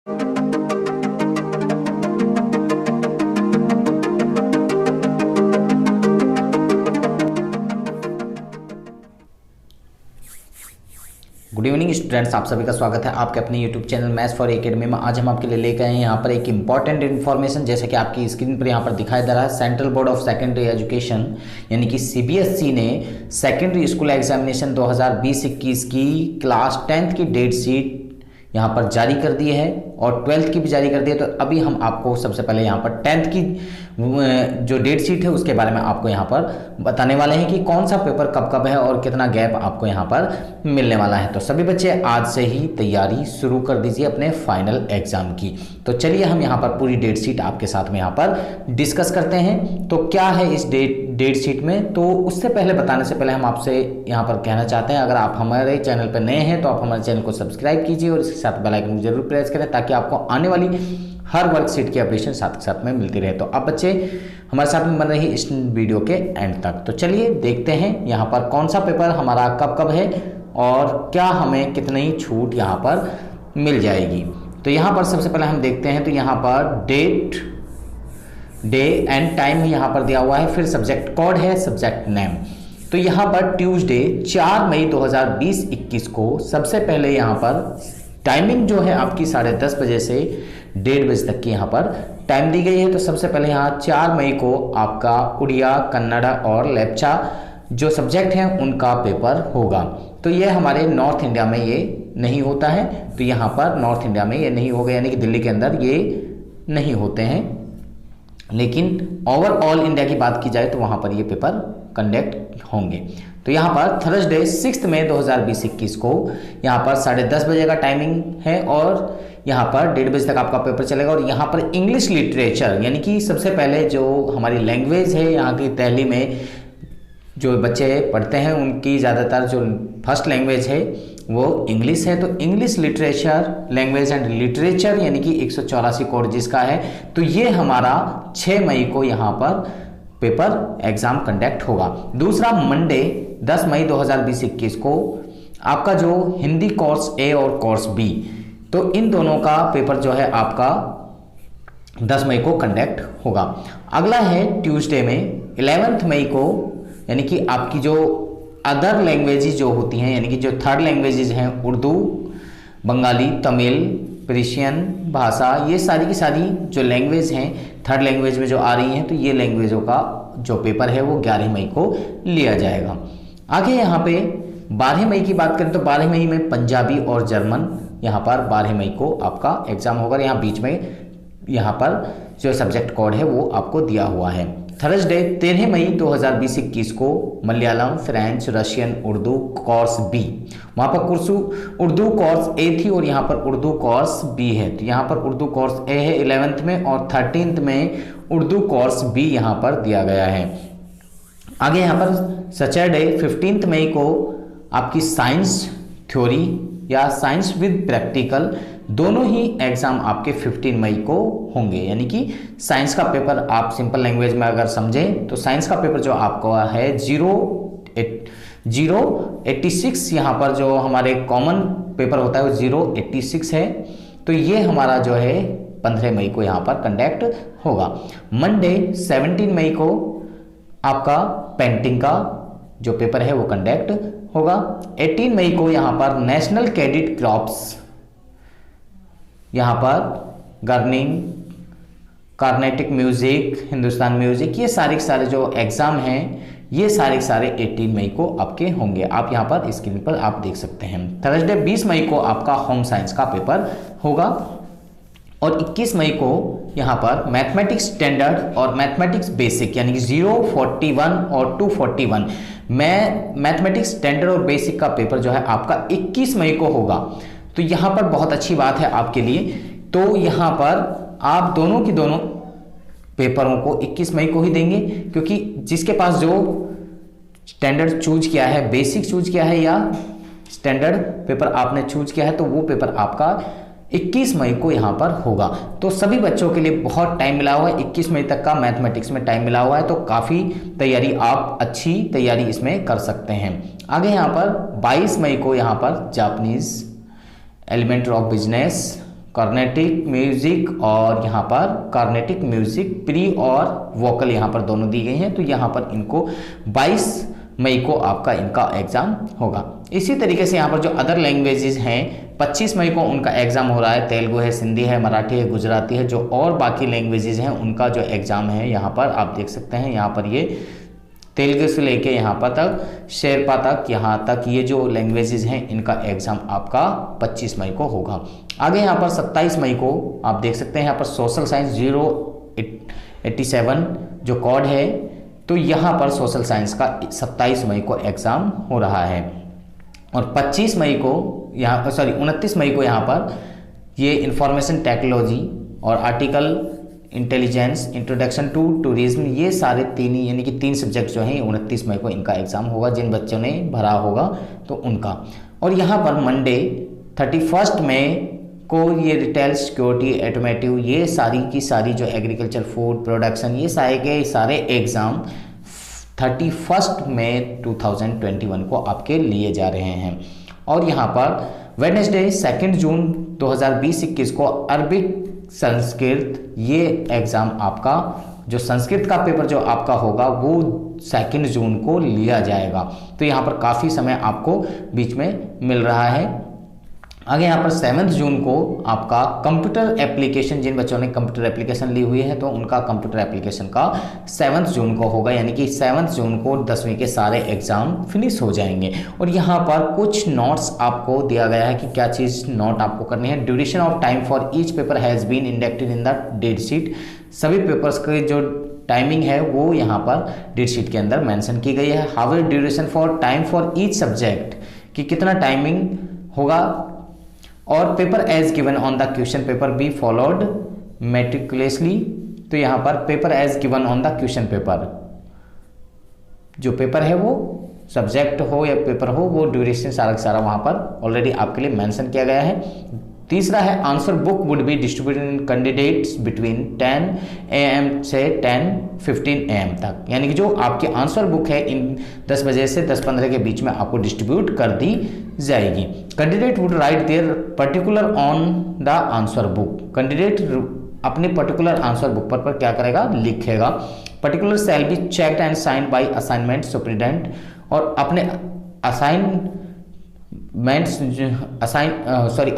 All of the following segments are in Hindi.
गुड इवनिंग स्टूडेंट्स, आप सभी का स्वागत है आपके अपने YouTube channel maths for academy में। आज हम आपके लिए लेकर आए हैं यहाँ पर एक इंपॉर्टेंट इन्फॉर्मेशन, जैसे कि आपकी स्क्रीन पर यहाँ पर दिखाई दे रहा है। Central board of secondary education यानी कि सीबीएसई ने सेकेंडरी स्कूल एग्जामिनेशन 2020-21 की क्लास 10th की डेट शीट यहाँ पर जारी कर दी है और 12th की भी जारी कर दी है। तो अभी हम आपको सबसे पहले यहाँ पर 10th की जो डेट शीट है उसके बारे में आपको यहाँ पर बताने वाले हैं कि कौन सा पेपर कब कब है और कितना गैप आपको यहाँ पर मिलने वाला है। तो सभी बच्चे आज से ही तैयारी शुरू कर दीजिए अपने फाइनल एग्जाम की। तो चलिए हम यहाँ पर पूरी डेट शीट आपके साथ में यहाँ पर डिस्कस करते हैं। तो क्या है इस डेट शीट में, तो उससे पहले बताने से पहले हम आपसे यहाँ पर कहना चाहते हैं, अगर आप हमारे चैनल पर नए हैं तो आप हमारे चैनल को सब्सक्राइब कीजिए और इसके साथ बेल आइकन जरूर प्रेस करें ताकि आपको आने वाली हर वर्कशीट की अपडेशन साथ के साथ में मिलती रहे। तो अब बच्चे हमारे साथ में बन रही इस वीडियो के एंड तक। तो चलिए देखते हैं यहाँ पर कौन सा पेपर हमारा कब कब है और क्या हमें कितनी छूट यहाँ पर मिल जाएगी। तो यहाँ पर सबसे पहले हम देखते हैं, तो यहाँ पर डेट, डे एंड टाइम यहाँ पर दिया हुआ है, फिर सब्जेक्ट कोड है, सब्जेक्ट नेम। तो यहाँ पर ट्यूसडे 4 मई 2020-21 को सबसे पहले यहाँ पर टाइमिंग जो है आपकी 10:30 बजे से 1:30 बजे तक की यहाँ पर टाइम दी गई है। तो सबसे पहले यहाँ 4 मई को आपका उड़िया, कन्नड़ और लेप्चा जो सब्जेक्ट हैं उनका पेपर होगा। तो ये हमारे नॉर्थ इंडिया में ये नहीं होता है, तो यहाँ पर नॉर्थ इंडिया में ये नहीं होगा, यानी कि दिल्ली के अंदर ये नहीं होते हैं। लेकिन ओवरऑल इंडिया की बात की जाए तो वहाँ पर ये पेपर कंडक्ट होंगे। तो यहाँ पर थर्सडे 6 मई 2020-21 को यहाँ पर 10:30 बजे का टाइमिंग है और यहाँ पर 1:30 बजे तक आपका पेपर चलेगा। और यहाँ पर इंग्लिश लिटरेचर यानी कि सबसे पहले जो हमारी लैंग्वेज है यहाँ की दिल्ली में जो बच्चे पढ़ते हैं उनकी ज़्यादातर जो फर्स्ट लैंग्वेज है वो इंग्लिश है। तो English literature, language and literature यानी कि 184 कोड जिसका है, तो ये हमारा 6 मई को यहाँ पर पेपर एग्जाम कंडक्ट होगा। दूसरा मंडे 10 मई 2020-21 को आपका जो हिंदी कोर्स ए और कोर्स बी, तो इन दोनों का पेपर जो है आपका 10 मई को कंडक्ट होगा। अगला है ट्यूसडे में 11 मई को, यानी कि आपकी जो अदर लैंग्वेजेस जो होती हैं यानी कि जो थर्ड लैंग्वेजेस हैं, उर्दू, बंगाली, तमिल, पर्शियन भाषा, ये सारी की सारी जो लैंग्वेज हैं थर्ड लैंग्वेज में जो आ रही हैं, तो ये लैंग्वेजों का जो पेपर है वो 11 मई को लिया जाएगा। आगे यहाँ पे 12 मई की बात करें तो 12 मई में पंजाबी और जर्मन यहाँ पर 12 मई को आपका एग्जाम होगा। यहाँ बीच में यहाँ पर जो सब्जेक्ट कोड है वो आपको दिया हुआ है। थर्सडे 13 मई 2020-21 को Malayalam, French, Russian, Urdu course B, वहाँ पर उर्दू कोर्स ए थी और यहाँ पर उर्दू कोर्स बी है। तो यहाँ पर उर्दू कोर्स ए है 11th में और 13th में उर्दू कोर्स बी यहाँ पर दिया गया है। आगे यहाँ पर सैटरडे 15 मई को आपकी साइंस थ्योरी या साइंस विद प्रैक्टिकल दोनों ही एग्जाम आपके 15 मई को होंगे। यानी कि साइंस का पेपर आप सिंपल लैंग्वेज में अगर समझें तो साइंस का पेपर जो आपको है 086 यहाँ पर जो हमारे कॉमन पेपर होता है वो 086 है। तो ये हमारा जो है 15 मई को यहाँ पर कंडक्ट होगा। मंडे 17 मई को आपका पेंटिंग का जो पेपर है वो कंडक्ट होगा। 18 मई को यहाँ पर नेशनल कैडेट क्रॉप्स, यहाँ पर गार्निंग, कार्नेटिक म्यूजिक, हिंदुस्तान म्यूजिक, ये सारे के सारे जो एग्जाम हैं ये सारे के सारे 18 मई को आपके होंगे। आप यहाँ पर स्क्रीन पर आप देख सकते हैं। थर्सडे 20 मई को आपका होम साइंस का पेपर होगा और 21 मई को यहाँ पर मैथमेटिक्स स्टैंडर्ड और मैथमेटिक्स बेसिक यानी कि 041 और 241 मैथमेटिक्स स्टैंडर्ड और बेसिक का पेपर जो है आपका 21 मई को होगा। तो यहाँ पर बहुत अच्छी बात है आपके लिए। तो यहाँ पर आप दोनों की दोनों पेपरों को 21 मई को ही देंगे, क्योंकि जिसके पास जो स्टैंडर्ड चूज किया है, बेसिक चूज किया है या स्टैंडर्ड पेपर आपने चूज किया है, तो वो पेपर आपका 21 मई को यहाँ पर होगा। तो सभी बच्चों के लिए बहुत टाइम मिला हुआ है, 21 मई तक का मैथमेटिक्स में टाइम मिला हुआ है। तो काफ़ी तैयारी, आप अच्छी तैयारी इसमें कर सकते हैं। आगे यहाँ पर 22 मई को यहाँ पर Japanese, elementary of business, Carnatic music और यहाँ पर कार्नेटिक म्यूजिक प्री और वोकल यहाँ पर दोनों दी गई हैं। तो यहाँ पर इनको 22 मई को आपका इनका एग्ज़ाम होगा। इसी तरीके से यहाँ पर जो अदर लैंग्वेजेस हैं 25 मई को उनका एग्ज़ाम हो रहा है। तेलुगु है, सिंधी है, मराठी है, गुजराती है, जो और बाकी लैंग्वेजेस हैं उनका जो एग्ज़ाम है यहाँ पर आप देख सकते हैं। यहाँ पर ये तेलुगु से लेके यहाँ पर तक शेरपा तक, यहाँ तक ये जो लैंग्वेजेस हैं इनका एग्ज़ाम आपका 25 मई को होगा। आगे यहाँ पर 27 मई को आप देख सकते हैं यहाँ पर सोशल साइंस 087 जो कोड है, तो यहाँ पर सोशल साइंस का 27 मई को एग्ज़ाम हो रहा है। और 25 मई को यहाँ 29 मई को यहाँ पर ये इंफॉर्मेशन टेक्नोलॉजी और article intelligence, introduction to tourism, ये सारे तीन यानी कि 3 सब्जेक्ट जो हैं 29 मई को इनका एग्ज़ाम होगा, जिन बच्चों ने भरा होगा तो उनका। और यहाँ पर मंडे 31 मई को ये रिटेल, सिक्योरिटी, ऑटोमेटिव, ये सारी की सारी जो एग्रीकल्चर, फूड प्रोडक्शन, ये सारे के सारे एग्ज़ाम 31 मई 2021 को आपके लिए जा रहे हैं। और यहाँ पर वेडनेसडे 2 जून 2020-21 को अरबिक संस्कृत, ये एग्ज़ाम आपका जो संस्कृत का पेपर जो आपका होगा वो 2 जून को लिया जाएगा। तो यहाँ पर काफ़ी समय आपको बीच में मिल रहा है। आगे यहाँ पर 7 जून को आपका कंप्यूटर एप्लीकेशन, जिन बच्चों ने कंप्यूटर एप्लीकेशन ली हुई है तो उनका कंप्यूटर एप्लीकेशन का 7 जून को होगा, यानी कि 7 जून को 10वीं के सारे एग्जाम फिनिश हो जाएंगे। और यहाँ पर कुछ नोट्स आपको दिया गया है कि क्या चीज़ नोट आपको करनी है। Duration of time for each paper has been indicated in the date sheet. सभी पेपर्स की जो टाइमिंग है वो यहाँ पर डेट शीट के अंदर मेंशन की गई है। How duration for time for each subject, कि कितना टाइमिंग होगा। और paper as given on the question paper be followed meticulously. तो यहाँ पर paper as given on the question paper, जो पेपर है वो सब्जेक्ट हो या पेपर हो, वो ड्यूरेशन सारा सारा वहाँ पर ऑलरेडी आपके लिए मेंशन किया गया है। तीसरा है answer book would be distributed in candidates between 10 AM से 10:15 AM तक, यानी कि जो आपकी आंसर बुक है इन 10 बजे से 10:15 के बीच में आपको डिस्ट्रीब्यूट कर दी जाएगी। Candidate would write there particular on the answer book. Candidate अपने पर्टिकुलर आंसर बुक पर क्या करेगा, लिखेगा। Particular shall be checked and signed by assignment superintendent. और अपने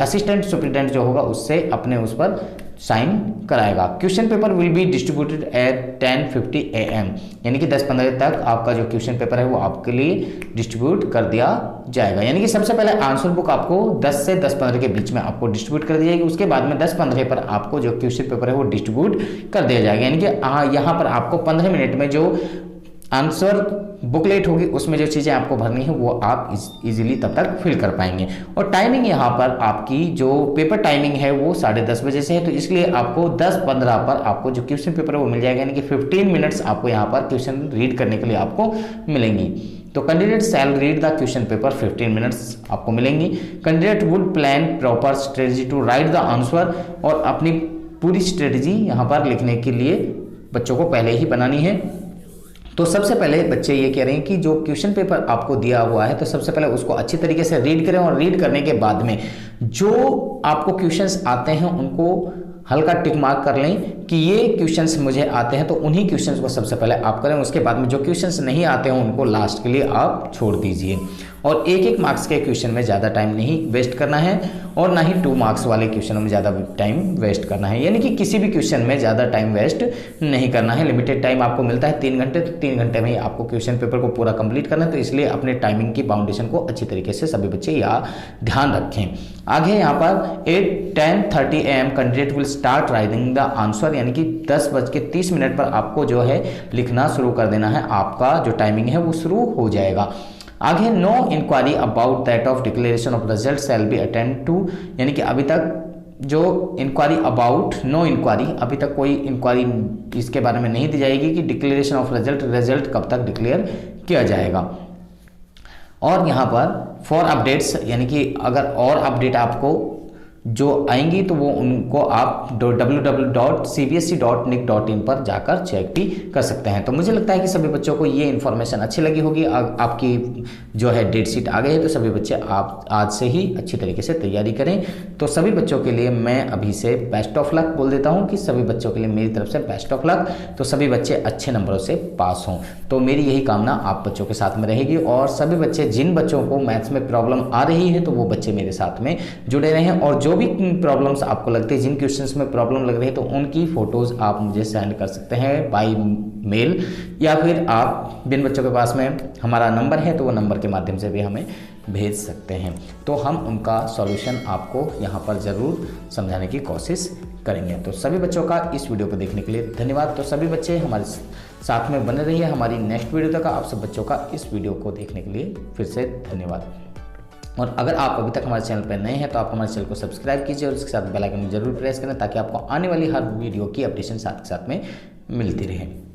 असिस्टेंट सुपरिटेंडेंट जो होगा उससे अपने उस पर साइन कराएगा। Question paper will be distributed at 10:50 AM, यानी कि 10:15 तक आपका जो क्वेश्चन पेपर है वो आपके लिए डिस्ट्रीब्यूट कर दिया जाएगा। यानी कि सबसे पहले आंसर बुक आपको 10 से 10:15 के बीच में आपको डिस्ट्रीब्यूट कर दी जाएगी। उसके बाद में 10:15 पर आपको जो क्वेश्चन पेपर है वो डिस्ट्रीब्यूट कर दिया जाएगा। यानी कि यहाँ पर आपको 15 मिनट में जो आंसर बुकलेट होगी उसमें जो चीज़ें आपको भरनी है वो आप इजीली तब तक फिल कर पाएंगे। और टाइमिंग यहाँ पर आपकी जो पेपर टाइमिंग है वो 10:30 बजे से है, तो इसलिए आपको 10:15 पर आपको जो क्वेश्चन पेपर है वो मिल जाएगा। यानी कि 15 मिनट्स आपको यहाँ पर क्वेश्चन रीड करने के लिए आपको मिलेंगी। तो candidate shall read the question paper 15 minutes आपको मिलेंगी। Candidate would plan proper strategy to write the answer, और अपनी पूरी स्ट्रेटजी यहाँ पर लिखने के लिए बच्चों को पहले ही बनानी है। तो सबसे पहले बच्चे ये कह रहे हैं कि जो क्वेश्चन पेपर आपको दिया हुआ है तो सबसे पहले उसको अच्छी तरीके से रीड करें, और रीड करने के बाद में जो आपको क्वेश्चंस आते हैं उनको हल्का टिक मार्क कर लें कि ये क्वेश्चंस मुझे आते हैं, तो उन्हीं क्वेश्चंस को सबसे पहले आप करें। उसके बाद में जो क्वेश्चंस नहीं आते हैं उनको लास्ट के लिए आप छोड़ दीजिए। और 1-1 मार्क्स के क्वेश्चन में ज़्यादा टाइम नहीं वेस्ट करना है, और ना ही 2 मार्क्स वाले क्वेश्चनों में ज़्यादा टाइम वेस्ट करना है। यानी कि किसी भी क्वेश्चन में ज़्यादा टाइम वेस्ट नहीं करना है। लिमिटेड टाइम आपको मिलता है 3 घंटे, तो 3 घंटे में ही आपको क्वेश्चन पेपर को पूरा कंप्लीट करना है। तो इसलिए अपने टाइमिंग की बाउंडेशन को अच्छी तरीके से सभी बच्चे ध्यान रखें। आगे यहाँ पर 10:30 AM candidate will start writing the answer, यानी कि 10:30 पर आपको जो है लिखना शुरू कर देना है। आपका जो टाइमिंग है वो शुरू हो जाएगा। आगे no inquiry about that of declaration of result shall be attend to, यानी कि अभी तक जो इंक्वायरी अबाउट, नो इंक्वायरी, अभी तक कोई इंक्वायरी इसके बारे में नहीं दी जाएगी कि डिक्लेरेशन ऑफ रिजल्ट कब तक डिक्लेयर किया जाएगा। और यहाँ पर फॉर अपडेट्स, यानी कि अगर और अपडेट आपको जो आएंगी तो वो उनको आप www.cbsc.nic.in पर जाकर चेक भी कर सकते हैं। तो मुझे लगता है कि सभी बच्चों को ये इन्फॉर्मेशन अच्छी लगी होगी। आपकी जो है डेट शीट आ गई है, तो सभी बच्चे आप आज से ही अच्छी तरीके से तैयारी करें। तो सभी बच्चों के लिए मैं अभी से बेस्ट ऑफ लक बोल देता हूँ कि सभी बच्चों के लिए मेरी तरफ से बेस्ट ऑफ लक। तो सभी बच्चे अच्छे नंबरों से पास हों, तो मेरी यही कामना आप बच्चों के साथ में रहेगी। और सभी बच्चे, जिन बच्चों को मैथ्स में प्रॉब्लम आ रही है, तो वो बच्चे मेरे साथ में जुड़े रहें। और जो भी प्रॉब्लम्स आपको लगती है, जिन क्वेश्चंस में प्रॉब्लम लग रही है, तो उनकी फ़ोटोज़ आप मुझे सेंड कर सकते हैं बाय मेल, या फिर आप जिन बच्चों के पास में हमारा नंबर है तो वो नंबर के माध्यम से भी हमें भेज सकते हैं। तो हम उनका सॉल्यूशन आपको यहाँ पर ज़रूर समझाने की कोशिश करेंगे। तो सभी बच्चों का इस वीडियो को देखने के लिए धन्यवाद। तो सभी बच्चे हमारे साथ में बने रहिए हमारी नेक्स्ट वीडियो तक। आप सब बच्चों का इस वीडियो को देखने के लिए फिर से धन्यवाद। और अगर आप अभी तक हमारे चैनल पर नए हैं तो आप हमारे चैनल को सब्सक्राइब कीजिए और इसके साथ बेल आइकन में जरूर प्रेस करें, ताकि आपको आने वाली हर वीडियो की अपडेशन साथ के साथ में मिलती रहे।